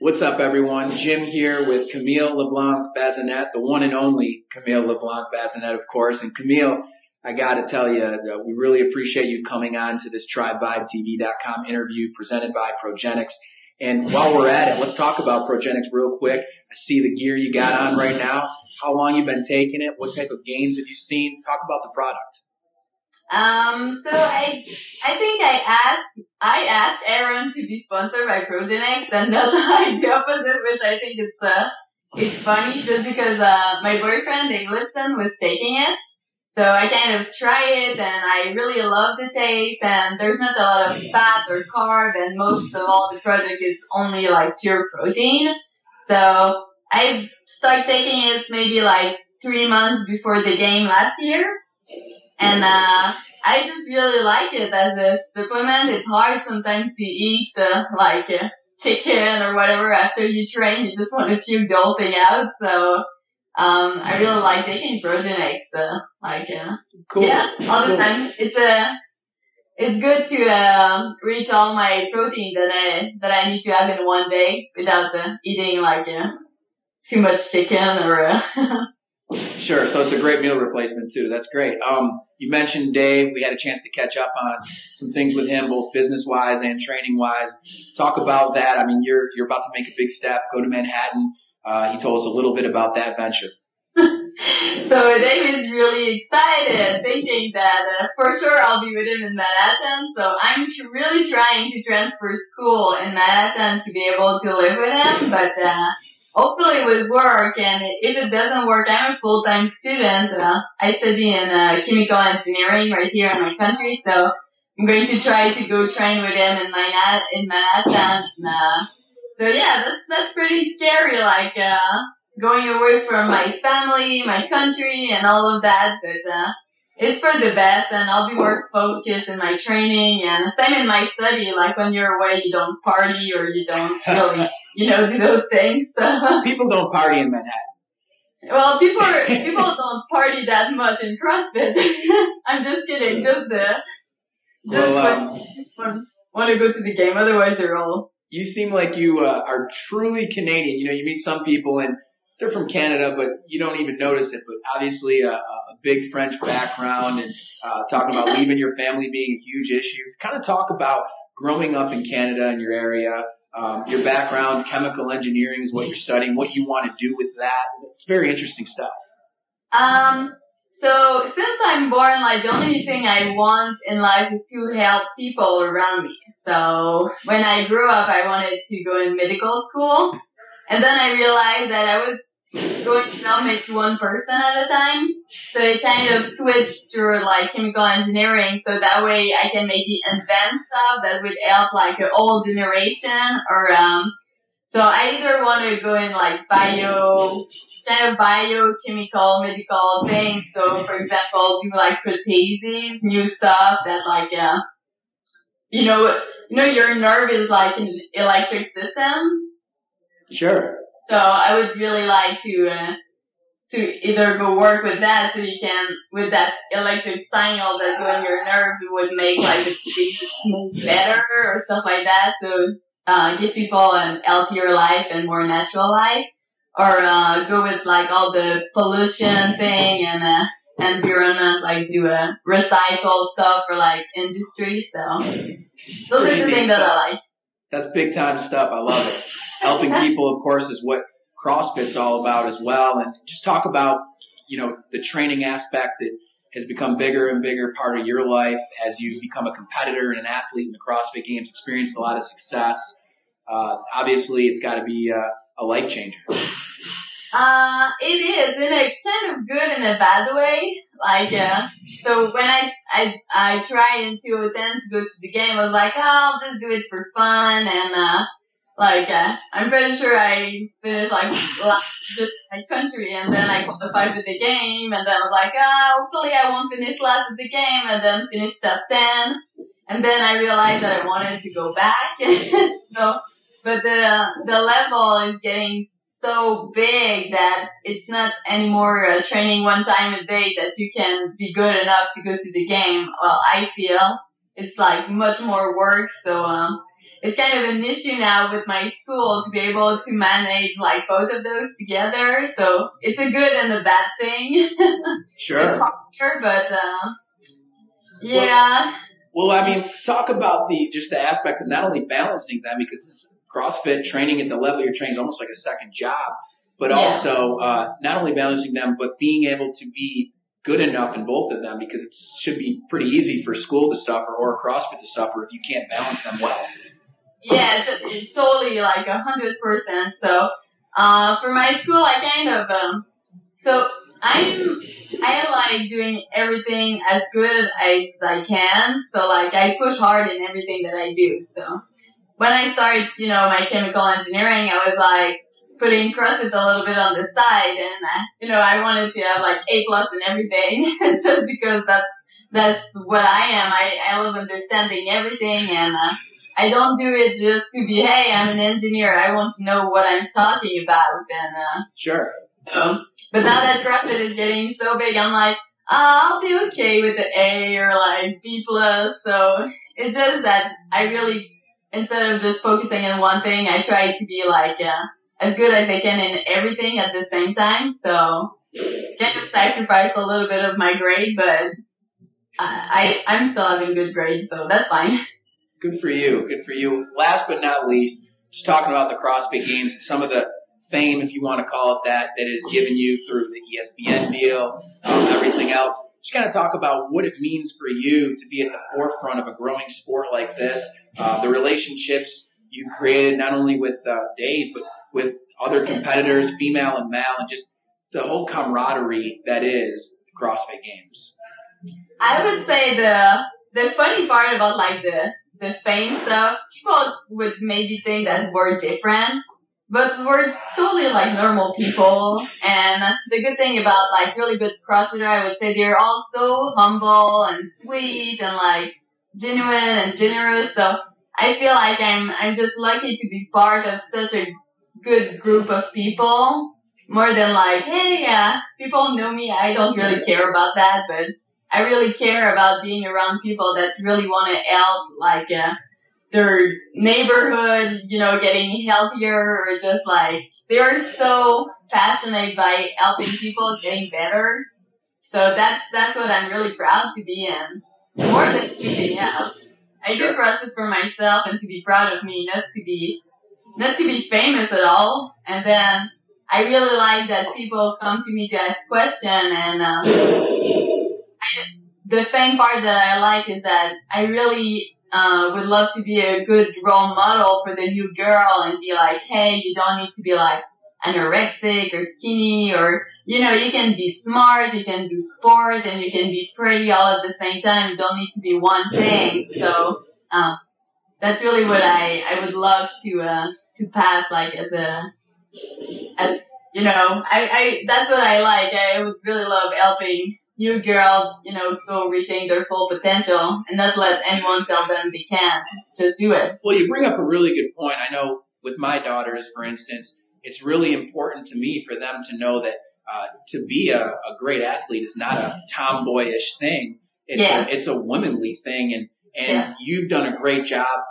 What's up, everyone? Jim here with Camille Leblanc-Bazinet, the one and only Camille Leblanc-Bazinet, of course. And Camille, I got to tell you, we really appreciate you coming on to this TribeVibeTV.com interview presented by Progenex. And while we're at it, let's talk about Progenex real quick. I see the gear you got on right now. How long you been taking it? What type of gains have you seen? Talk about the product. So I think I asked Aaron to be sponsored by Progenex, and that's like the opposite, which I think it's funny just because my boyfriend Dave Lipson was taking it. So I kind of try it, and I really love the taste, and there's not a lot of fat or carb, and most of all the product is only like pure protein. So I started taking it maybe like 3 months before the game last year. And I just really like it as a supplement. It's hard sometimes to eat chicken or whatever after you train. You just want to puke the whole thing out. So I really like taking Progenex. Cool. Yeah, all the time. It's good to reach all my protein that I need to have in one day without eating too much chicken or. Sure. So it's a great meal replacement too. That's great. You mentioned Dave. We had a chance to catch up on some things with him, both business-wise and training-wise. Talk about that. I mean, you're about to make a big step, go to Manhattan. He told us a little bit about that venture. So Dave is really excited, thinking that for sure I'll be with him in Manhattan. So I'm really trying to transfer school in Manhattan to be able to live with him, but hopefully it will work, and if it doesn't work, I'm a full-time student. I study in chemical engineering right here in my country, so I'm going to try to go train with him in Manhattan. So yeah, that's pretty scary, going away from my family, my country, and all of that, but it's for the best, and I'll be more focused in my training, and same in my study. Like when you're away, you don't party or you don't really, do those things. So. People don't party in Manhattan. Well, people don't party that much in CrossFit. I'm just kidding. Want to go to the game. Otherwise, they're all. You seem like you are truly Canadian. You meet some people and they're from Canada, but you don't even notice it. But obviously, a big French background, and talking about leaving your family being a huge issue. Kind of talk about growing up in Canada in your area. Your background, chemical engineering is what you're studying, what you want to do with that. It's very interesting stuff. So since I'm born, the only thing I want in life is to help people around me. So when I grew up, I wanted to go in medical school. And then I realized that I was going to help maybe one person at a time. So I kind of switched to chemical engineering, so that way I can maybe invent stuff that would help a whole generation. Or so I either want to go in biochemical, medical thing. So for example, do proteases, new stuff that your nerve is an electric system. Sure. So I would really like to either go work with that, so you can, with that electric signal that go in your nerve, it would make the disease move better or stuff like that. So give people an healthier life and more natural life, or go with all the pollution thing and environment, do a recycle stuff for industry. So those are the things that I like. That's big time stuff. I love it. Helping people, of course, is what CrossFit's all about as well. And just talk about, the training aspect that has become bigger and bigger part of your life as you become a competitor and an athlete in the CrossFit Games, experienced a lot of success. Obviously, it's got to be a life changer. It is, in a kind of good and a bad way. So when I tried in 2010 to go to the game, I was like, I'll just do it for fun, and I'm pretty sure I finished just my country, and then I qualified with the game, and then I was like, hopefully I won't finish last at the game, and then finished top 10, and then I realized that I wanted to go back. But the level is getting so big that it's not anymore training one time a day that you can be good enough to go to the game. Well, I feel it's much more work, so it's kind of an issue now with my school to be able to manage like both of those together. So it's a good and a bad thing. Sure. It's harder, but yeah. Well, I mean, talk about the aspect of not only balancing them, because CrossFit training at the level you're training is almost like a second job, but also not only balancing them, but being able to be good enough in both of them, because it should be pretty easy for school to suffer or CrossFit to suffer if you can't balance them well. Yeah, it's totally like 100%. So, for my school, I kind of, so I like doing everything as good as I can. So like I push hard in everything that I do. So when I started, my chemical engineering, I was like putting CrossFit a little bit on the side, and I wanted to have like A+ in everything, just because that's what I am. I love understanding everything, and I don't do it just to be, hey, I'm an engineer, I want to know what I'm talking about. And sure. So, but now that CrossFit is getting so big, I'm like, I'll be okay with the A or like B+. So it's just that I really, instead of just focusing on one thing, I try to be like as good as I can in everything at the same time. So kind of sacrifice a little bit of my grade, but I'm still having good grades, so that's fine. Good for you. Good for you. Last but not least, just talking about the CrossFit Games and some of the fame, if you want to call it that is given you through the ESPN deal, everything else. Just kind of talk about what it means for you to be at the forefront of a growing sport like this, the relationships you've created not only with Dave, but with other competitors, female and male, and just the whole camaraderie that is the CrossFit Games. I would say the funny part about like the fame stuff, people would maybe think that we're different, but we're totally like normal people. And the good thing about like really good CrossFitter, I would say they're all so humble and sweet and like genuine and generous. So I feel like I'm just lucky to be part of such a good group of people, more than like, hey, people know me. I don't really care about that, but I really care about being around people that really want to help, like, their neighborhood, getting healthier, or just like, they're so passionate by helping people getting better. So that's what I'm really proud to be in, more than anything else. I do CrossFit for myself and to be proud of me, not to be famous at all. And then I really like that people come to me to ask questions, and, the fame part that I like is that I really would love to be a good role model for the new girl and be like, hey, you don't need to be like anorexic or skinny, or, you can be smart, you can do sport, and you can be pretty all at the same time. You don't need to be one thing. So that's really what I would love to pass, like as that's what I like. I would really love helping new girl, go reaching their full potential and not let anyone tell them they can't. Just do it. Well, you bring up a really good point. I know with my daughters, for instance, it's really important to me for them to know that to be a great athlete is not a tomboyish thing. It's a womanly thing. And you've done a great job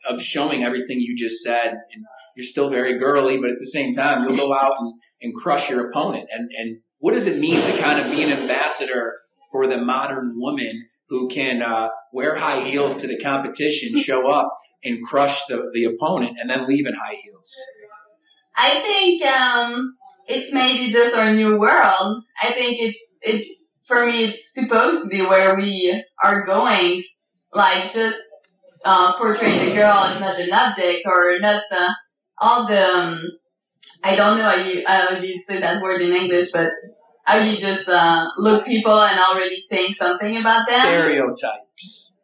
of showing everything you just said. And you're still very girly, but at the same time, you'll go out and crush your opponent. And what does it mean to kind of be an ambassador for the modern woman who can wear high heels to the competition, show up and crush the opponent, and then leave in high heels? I think it's maybe just our new world. I think for me, it's supposed to be where we are going. Like just portray the girl as not an object, or not all the I don't know how you say that word in English, but how you just look people and already think something about them. Stereotypes.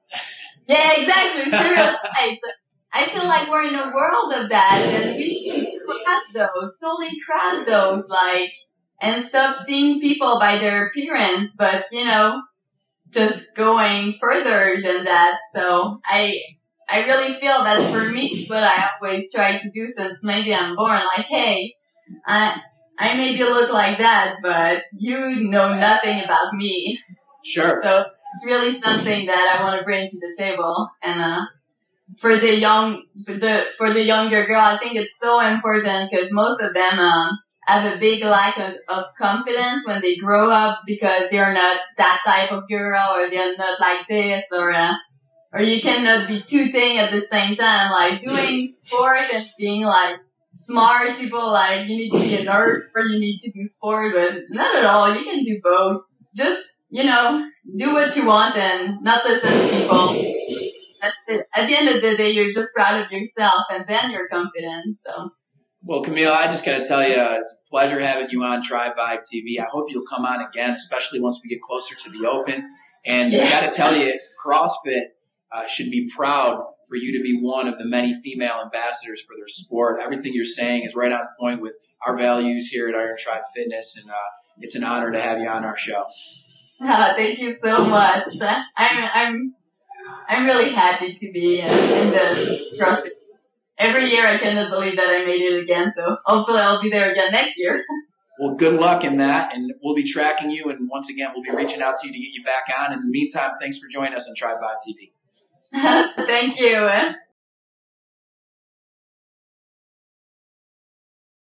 Yeah, exactly. Stereotypes. I feel like we're in a world of that, and we need to totally crush those, like, and stop seeing people by their appearance, but, just going further than that. So I really feel that for me, what I always try to do since maybe I'm born, like, hey, I maybe look like that, but you know nothing about me. Sure. So it's really something that I want to bring to the table, and for the younger girl, I think it's so important because most of them have a big lack of confidence when they grow up because they're not that type of girl, or they're not like this, or you cannot be two things at the same time. Like doing sport and being like smart, people like you need to be a nerd or you need to do sport, but not at all. You can do both. Just, do what you want and not listen to people. At the end of the day, you're just proud of yourself, and then you're confident. So. Well, Camille, I just got to tell you, it's a pleasure having you on Tri Vibe TV. I hope you'll come on again, especially once we get closer to the Open. And I got to tell you, CrossFit should be proud for you to be one of the many female ambassadors for their sport. Everything you're saying is right on point with our values here at Iron Tribe Fitness, and it's an honor to have you on our show. Thank you so much. I'm really happy to be in the CrossFit. Every year I cannot believe that I made it again, so hopefully I'll be there again next year. Well, good luck in that, and we'll be tracking you, and once again, we'll be reaching out to you to get you back on. In the meantime, thanks for joining us on Tri Vibe TV. Thank you.